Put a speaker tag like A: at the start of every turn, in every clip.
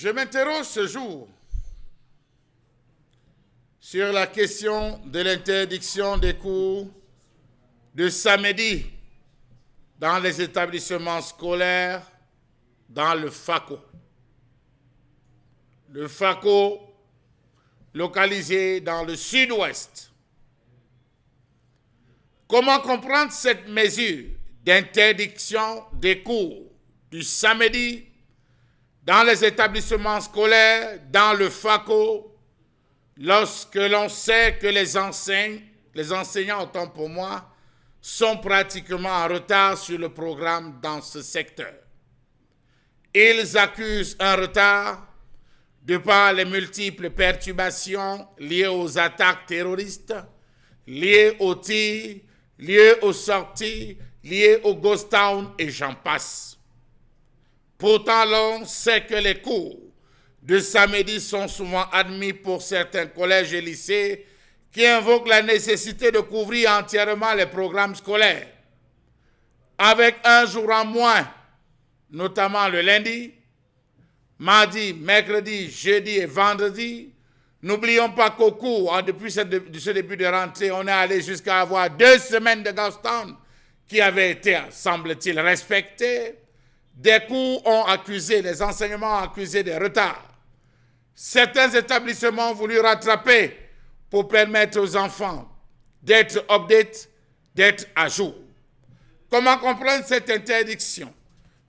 A: Je m'interroge ce jour sur la question de l'interdiction des cours de samedi dans les établissements scolaires, dans le FACO. Le FACO, localisé dans le sud-ouest. Comment comprendre cette mesure d'interdiction des cours du samedi dans les établissements scolaires, dans le FACO, lorsque l'on sait que les enseignants, autant pour moi, sont pratiquement en retard sur le programme dans ce secteur. Ils accusent un retard de par les multiples perturbations liées aux attaques terroristes, liées aux tirs, liées aux sorties, liées au ghost town et j'en passe. Pourtant, l'on sait que les cours de samedi sont souvent admis pour certains collèges et lycées qui invoquent la nécessité de couvrir entièrement les programmes scolaires, avec un jour en moins, notamment le lundi, mardi, mercredi, jeudi et vendredi. N'oublions pas qu'au cours, depuis ce début de rentrée, on est allé jusqu'à avoir 2 semaines de ghost town qui avaient été, semble-t-il, respectées. Des cours ont accusé, les enseignements ont accusé des retards. Certains établissements ont voulu rattraper pour permettre aux enfants d'être update, d'être à jour. Comment comprendre cette interdiction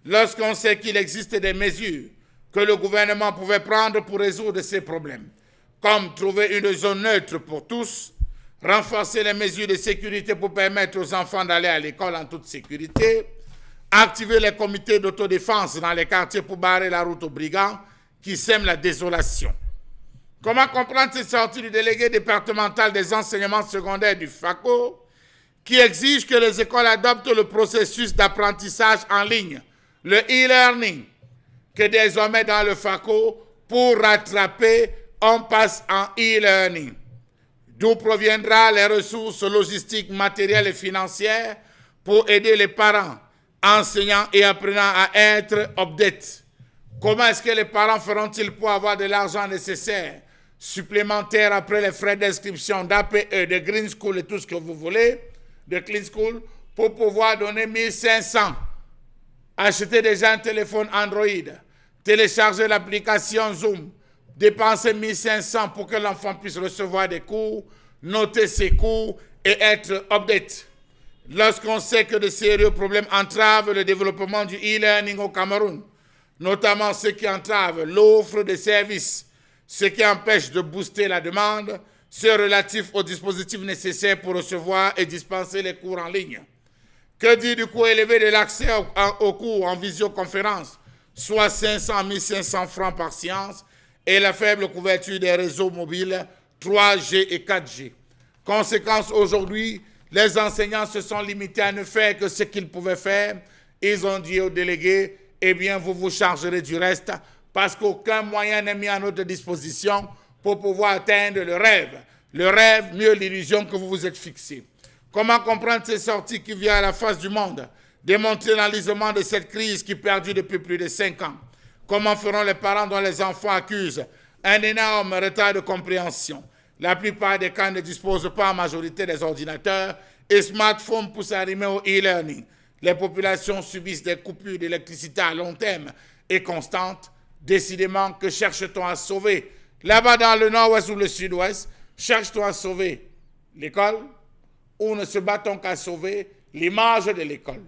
A: lorsqu'on sait qu'il existe des mesures que le gouvernement pouvait prendre pour résoudre ces problèmes, comme trouver une zone neutre pour tous, renforcer les mesures de sécurité pour permettre aux enfants d'aller à l'école en toute sécurité, activer les comités d'autodéfense dans les quartiers pour barrer la route aux brigands qui sèment la désolation. Comment comprendre cette sortie du délégué départemental des enseignements secondaires du FACO qui exige que les écoles adoptent le processus d'apprentissage en ligne, le e-learning, que désormais dans le FACO, pour rattraper, on passe en e-learning. D'où proviendra les ressources logistiques, matérielles et financières pour aider les parents, enseignants et apprenants à être update. Comment est-ce que les parents feront-ils pour avoir de l'argent nécessaire, supplémentaire après les frais d'inscription d'APE, de Green School et tout ce que vous voulez, de Clean School, pour pouvoir donner 1500, acheter déjà un téléphone Android, télécharger l'application Zoom, dépenser 1500 pour que l'enfant puisse recevoir des cours, noter ses cours et être update. Lorsqu'on sait que de sérieux problèmes entravent le développement du e-learning au Cameroun, notamment ce qui entrave l'offre de services, ce qui empêche de booster la demande, ceux relatifs aux dispositifs nécessaires pour recevoir et dispenser les cours en ligne. Que dire du coût élevé de l'accès aux cours en visioconférence, soit 500 à 1500 francs par séance, et la faible couverture des réseaux mobiles 3G et 4G. Conséquence, aujourd'hui, les enseignants se sont limités à ne faire que ce qu'ils pouvaient faire. Ils ont dit aux délégués, eh bien, vous vous chargerez du reste parce qu'aucun moyen n'est mis à notre disposition pour pouvoir atteindre le rêve. Le rêve, mieux l'illusion que vous vous êtes fixé. Comment comprendre ces sorties qui viennent à la face du monde, démontrer l'enlisement de cette crise qui perdure depuis plus de 5 ans? Comment feront les parents dont les enfants accusent un énorme retard de compréhension? La plupart des cas ne disposent pas en majorité des ordinateurs et smartphones pour s'arrimer au e-learning. Les populations subissent des coupures d'électricité à long terme et constantes. Décidément, que cherche-t-on à sauver? Là-bas dans le nord-ouest ou le sud-ouest, cherche-t-on à sauver l'école ou ne se bat-on qu'à sauver l'image de l'école?